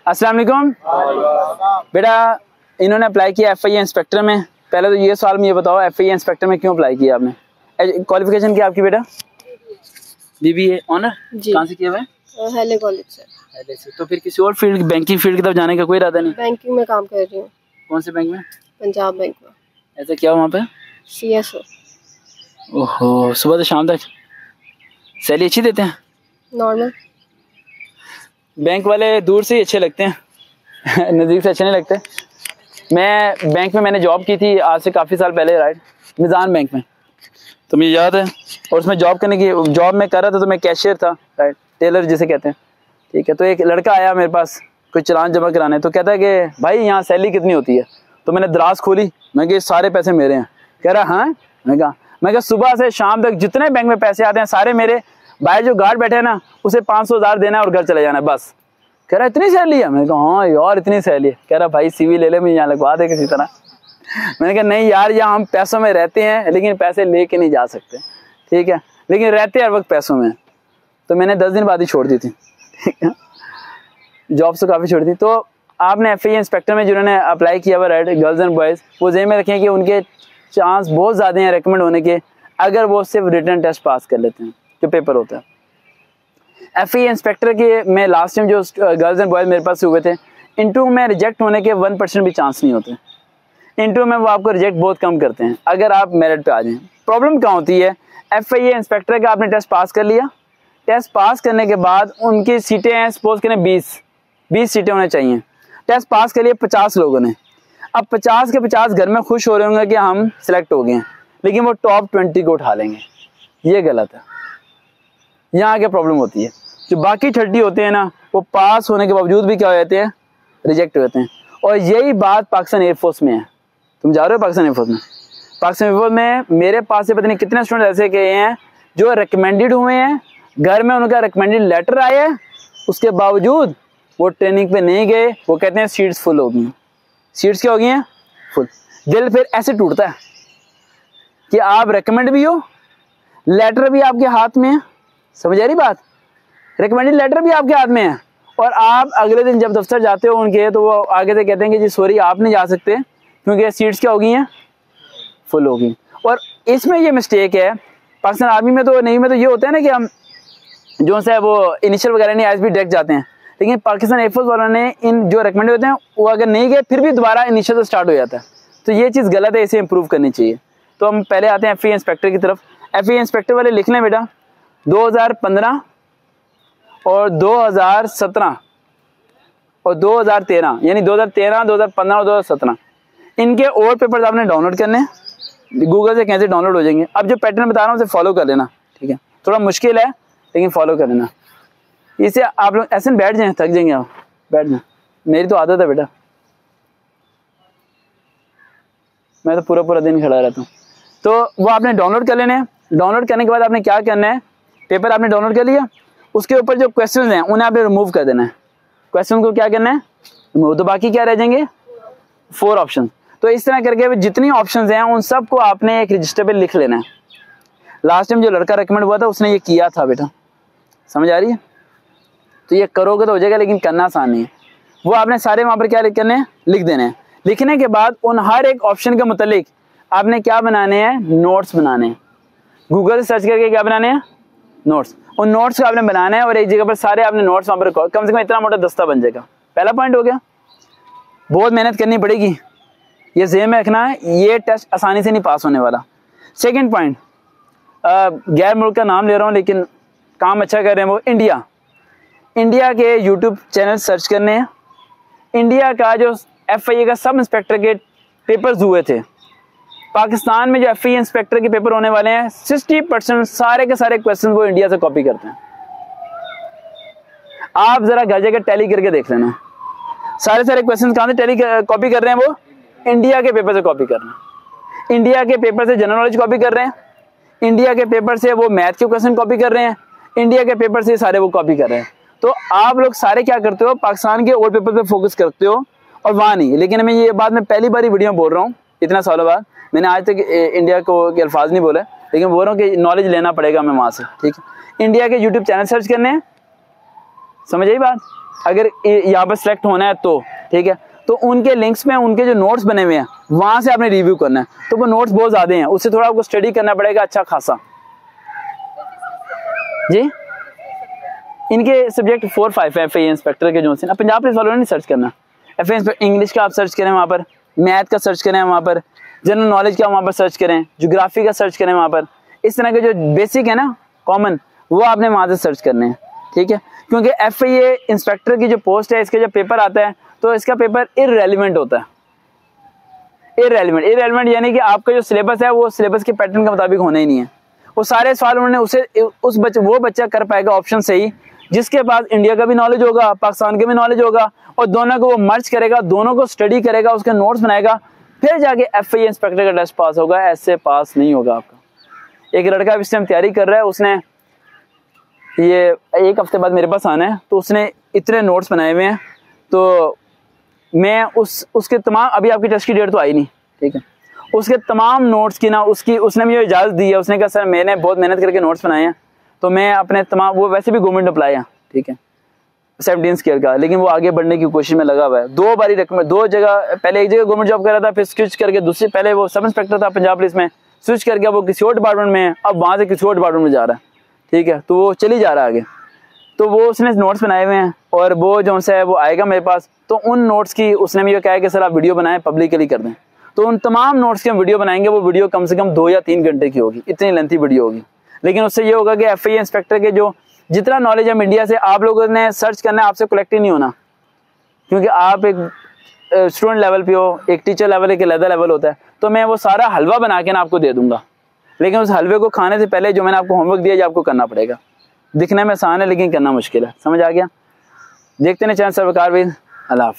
अस्सलाम वालेकुम। बेटा इन्होंने अप्लाई किया FIA इंस्पेक्टर में। पहले तो ये सवाल मुझे बताओ, FIA इंस्पेक्टर में क्यों अप्लाई किया आपने? क्वालिफिकेशन क्या आपकी बेटा? BBA honour. कहाँ से किया हुआ है? हेले कॉलेज से। तो फिर किसी और फील्ड, बैंकिंग फील्ड की तरफ जाने का कोई इरादा नहीं? बैंकिंग में काम कर रही हूँ। कौन से बैंक में? पंजाब बैंक में। ऐसा क्या वहाँ पे? CSO। ओहो, सुबह से शाम तक सैलरी अच्छी देते हैं? नॉर्मल। बैंक वाले दूर से ही अच्छे लगते हैं नज़दीक से अच्छे नहीं लगते। मैं बैंक में मैंने जॉब की थी आज से काफ़ी साल पहले, राइट, मिज़ान बैंक में, तो मुझे याद है। और उसमें जॉब में कर रहा था, तो मैं कैशियर था, राइट, टेलर जिसे कहते हैं, ठीक है। तो एक लड़का आया मेरे पास कुछ चालान जमा कराने, तो कहता है कि भाई यहाँ सैलरी कितनी होती है? तो मैंने दराज खोली, मैं कि सारे पैसे मेरे हैं। कह रहा हाँ। मैं कहा सुबह से शाम तक जितने बैंक में पैसे आते हैं सारे मेरे। भाई जो गार्ड बैठे हैं ना, उसे 500,000 देना है और घर चले जाना है बस। कह रहा इतनी सैलरी है? मैंने कहा हाँ यार इतनी सैलरी है। कह रहा भाई CV ले ले, मुझे यहाँ लगवा दे किसी तरह। मैंने कहा नहीं यार, यहाँ हम पैसों में रहते हैं लेकिन पैसे लेके नहीं जा सकते, ठीक है, लेकिन रहते हर वक्त पैसों में। तो मैंने 10 दिन बाद ही छोड़ दी थी, ठीक है, जॉब से काफ़ी छोड़ दी। तो आपने FIA इंस्पेक्टर में जिन्होंने अप्लाई किया हुआ, राइट, गर्ल्स एंड बॉयज़, वो ज़हन में रखें कि उनके चांस बहुत ज़्यादा हैं रिकमेंड होने के, अगर वो सिर्फ रिटन टेस्ट पास कर लेते हैं, जो पेपर होता है। FIA इंस्पेक्टर के में लास्ट टाइम जो गर्ल्स एंड बॉयज़ मेरे पास हुए थे, इंटरव्यू में रिजेक्ट होने के 1% भी चांस नहीं होते। इंटरव्यू में वो आपको रिजेक्ट बहुत कम करते हैं अगर आप मेरिट पे आ जाएं। प्रॉब्लम क्या होती है? FIA इंस्पेक्टर का आपने टेस्ट पास कर लिया, टेस्ट पास करने के बाद उनकी सीटें हैं, सपोज करें 20 सीटें होने चाहिए। टेस्ट पास के लिए 50 लोगों ने, अब 50 के 50 घर में खुश हो रहे होंगे कि हम सिलेक्ट हो गए हैं, लेकिन वो टॉप 20 को उठा लेंगे। ये गलत है, यहाँ आगे प्रॉब्लम होती है। जो बाकी 30 होते हैं ना, वो पास होने के बावजूद भी क्या हो जाते हैं? रिजेक्ट हो जाते हैं। और यही बात पाकिस्तान एयरफोर्स में है। तुम जा रहे हो पाकिस्तान एयरफोर्स में? पाकिस्तान एयरफोर्स में मेरे पास से पता नहीं कितने स्टूडेंट ऐसे गए हैं जो रिकमेंडेड हुए हैं, घर में उनका रिकमेंडेड लेटर आया है, उसके बावजूद वो ट्रेनिंग पे नहीं गए। वो कहते हैं सीट्स फुल हो गई हैं। सीट्स क्या हो गई हैं? फुल। दिल फिर ऐसे टूटता है कि आप रिकमेंड भी हो, लेटर भी आपके हाथ में है, समझ आ रही बात? रिकमेंडेड लेटर भी आपके हाथ में है, और आप अगले दिन जब दफ्तर जाते हो उनके, तो वो आगे से कहते हैं कि जी सॉरी आप नहीं जा सकते क्योंकि सीट्स क्या हो गई हैं? फुल हो गई। और इसमें ये मिस्टेक है, पाकिस्तान आर्मी में तो नहीं, में तो ये होता है ना कि हम जो है वो इनिशियल वगैरह नहीं, ISB डायरेक्ट जाते हैं, लेकिन पाकिस्तान एयरफोर्स वालों ने इन जो रिकमेंडेड होते हैं वो अगर नहीं गए फिर भी दोबारा इनिशियल से स्टार्ट हो जाता है। तो ये चीज़ गलत है, इसे इम्प्रूव करनी चाहिए। तो हम पहले आते हैं FIA इंस्पेक्टर की तरफ। FIA इंस्पेक्टर वाले लिख लें बेटा, 2015 और 2017 और 2013, यानी 2013, 2015 और 2017, इनके और पेपर्स आपने डाउनलोड करने हैं, गूगल से कैसे डाउनलोड हो जाएंगे। अब जो पैटर्न बता रहा हूँ उसे फॉलो कर लेना, ठीक है, थोड़ा मुश्किल है लेकिन फॉलो कर लेना। इसे आप लोग ऐसे बैठ जाएं, थक जाएंगे आप, बैठ जाएं, मेरी तो आदत है बेटा, मैं तो पूरा दिन खड़ा रहता हूँ। तो वो आपने डाउनलोड कर लेने हैं। डाउनलोड करने के बाद आपने क्या करना है, पेपर आपने डाउनलोड कर लिया, उसके ऊपर जो क्वेश्चन हैं उन्हें आपने रिमूव कर देना है। क्वेश्चन को क्या करना है? रिमूव। तो बाकी क्या रह जाएंगे? 4 ऑप्शन। तो इस तरह करके जितनी ऑप्शन हैं उन सबको आपने एक रजिस्टर पे लिख लेना है। लास्ट टाइम जो लड़का रिकमेंड हुआ था उसने ये किया था बेटा, समझ आ रही है? तो ये करोगे तो हो जाएगा, लेकिन करना आसान नहीं है। वो आपने सारे वहाँ पर क्या करने हैं? लिख देने हैं। लिखने के बाद उन हर एक ऑप्शन के मुतालिक आपने क्या बनाने हैं? नोट्स बनाने हैं। गूगल से सर्च करके क्या बनाने हैं? नोट्स। उन नोट्स को आपने बनाना है और एक जगह पर सारे आपने नोट्स वहाँ पर कम से कम इतना मोटा दस्ता बन जाएगा। पहला पॉइंट हो गया। बहुत मेहनत करनी पड़ेगी, ये ज़हन में रखना है, ये टेस्ट आसानी से नहीं पास होने वाला। सेकेंड पॉइंट, गैर मुल्क का नाम ले रहा हूँ लेकिन काम अच्छा कर रहे हैं वो, इंडिया के यूट्यूब चैनल सर्च करने हैं। इंडिया का जो FIA का सब इंस्पेक्टर के पेपर्स हुए थे, पाकिस्तान में जो FIA इंस्पेक्टर के पेपर होने वाले हैं, 60% सारे के सारे क्वेश्चन वो इंडिया से कॉपी करते हैं। आप जरा घर जाकर टैली करके देख लेना, सारे क्वेश्चन कहाँ से टैली कॉपी कर रहे हैं? वो इंडिया के पेपर से कॉपी कर रहे हैं। इंडिया के पेपर से जनरल नॉलेज कॉपी कर रहे हैं, इंडिया के पेपर से वो मैथ के क्वेश्चन कॉपी कर रहे हैं, इंडिया के पेपर से सारे वो कॉपी कर रहे हैं। तो आप लोग सारे क्या करते हो? पाकिस्तान के और पेपर पे फोकस करते हो और वहाँ नहीं। लेकिन मैं ये बात मैं पहली बार ही वीडियो में बोल रहा हूँ, इतना सालों बाद मैंने आज तक इंडिया को के अल्फाज नहीं बोले, लेकिन बोल रहा हूँ कि नॉलेज लेना पड़ेगा हमें वहाँ से, ठीक है। इंडिया के यूट्यूब चैनल सर्च करने हैं, समझ आई बात। अगर यहाँ पर सिलेक्ट होना है तो ठीक है, तो उनके लिंक्स में उनके जो नोट्स बने हुए हैं वहां से आपने रिव्यू करना है। तो वो नोट्स बहुत ज्यादा हैं, उससे थोड़ा आपको स्टडी करना पड़ेगा अच्छा खासा। जी इनके सब्जेक्ट 4-5 है FAA इंस्पेक्टर के जो से ना, पंजाब पुलिस वालों ने नहीं सर्च करना। FAA इंग्लिश का आप सर्च करें वहाँ पर, मैथ का सर्च करें वहाँ पर, जनरल नॉलेज का वहाँ पर सर्च करें, ज्योग्राफी का सर्च करें वहाँ पर। इस तरह के जो बेसिक है ना कॉमन, वो आपने वहाँ से सर्च करने हैं, ठीक है। क्योंकि FAA इंस्पेक्टर की जो पोस्ट है, इसका जब पेपर आता है तो इसका पेपर इररेलेवेंट होता है। इररेलेवेंट यानी कि आपका जो सिलेबस है वो सिलेबस के पैटर्न के मुताबिक होना ही नहीं है। वो सारे सवाल उन्होंने वो बच्चा कर पाएगा ऑप्शन सही जिसके पास इंडिया का भी नॉलेज होगा, पाकिस्तान का भी नॉलेज होगा, और दोनों को वो मर्ज करेगा, दोनों को स्टडी करेगा, उसके नोट्स बनाएगा, फिर जाके FAA इंस्पेक्टर का टेस्ट पास होगा। ऐसे पास नहीं होगा आपका। एक लड़का इस टाइम तैयारी कर रहा है, उसने ये 1 हफ्ते बाद मेरे पास आना है, तो उसने इतने नोट्स बनाए हुए हैं। तो मैं उसके तमाम, अभी आपकी टेस्ट की डेट तो आई नहीं, ठीक है, उसके तमाम नोट्स की ना उसने मुझे इजाज़त दी है। उसने कहा सर मैंने बहुत मेहनत करके नोट्स बनाए हैं, तो मैं अपने तमाम, वो वैसे भी गवर्नमेंट अप्लाई है, ठीक है, 17 स्केल का, लेकिन वो आगे बढ़ने की कोशिश में लगा हुआ है। 2 बारी रिकमेंड, 2 जगह, पहले एक जगह गवर्नमेंट जॉब कर रहा था, फिर स्विच करके दूसरी, पहले वो सब इंस्पेक्टर था पंजाब पुलिस में, स्विच करके वो किसी और डिपार्टमेंट में है, अब वहाँ से किसी और डिपार्टमेंट में जा रहा है, ठीक है, तो वो चली जा रहा है आगे। तो वो उसने नोट्स बनाए हुए हैं और वो जो है वो आएगा मेरे पास, तो उन नोट्स की उसने मुझे कहा है कि सर आप वीडियो बनाएं, पब्लिकली कर दें। तो उन तमाम नोट्स की हम वीडियो बनाएंगे। वो वीडियो कम से कम 2 या 3 घंटे की होगी, इतनी लेंथी वीडियो होगी, लेकिन उससे ये होगा कि FAA इंस्पेक्टर के जो जितना नॉलेज है मीडिया से आप लोगों ने सर्च करना है, आपसे कलेक्ट ही नहीं होना, क्योंकि आप एक स्टूडेंट लेवल पे हो, एक टीचर लेवल, एक अलग लेवल होता है। तो मैं वो सारा हलवा बना के ना आपको दे दूंगा, लेकिन उस हलवे को खाने से पहले जो मैंने आपको होमवर्क दिया, जो आपको करना पड़ेगा। दिखने में आसान है लेकिन करना मुश्किल है। समझ आ गया? देखते हैं चैनल सरकार भाई। अल्लाह हाफ़िज़।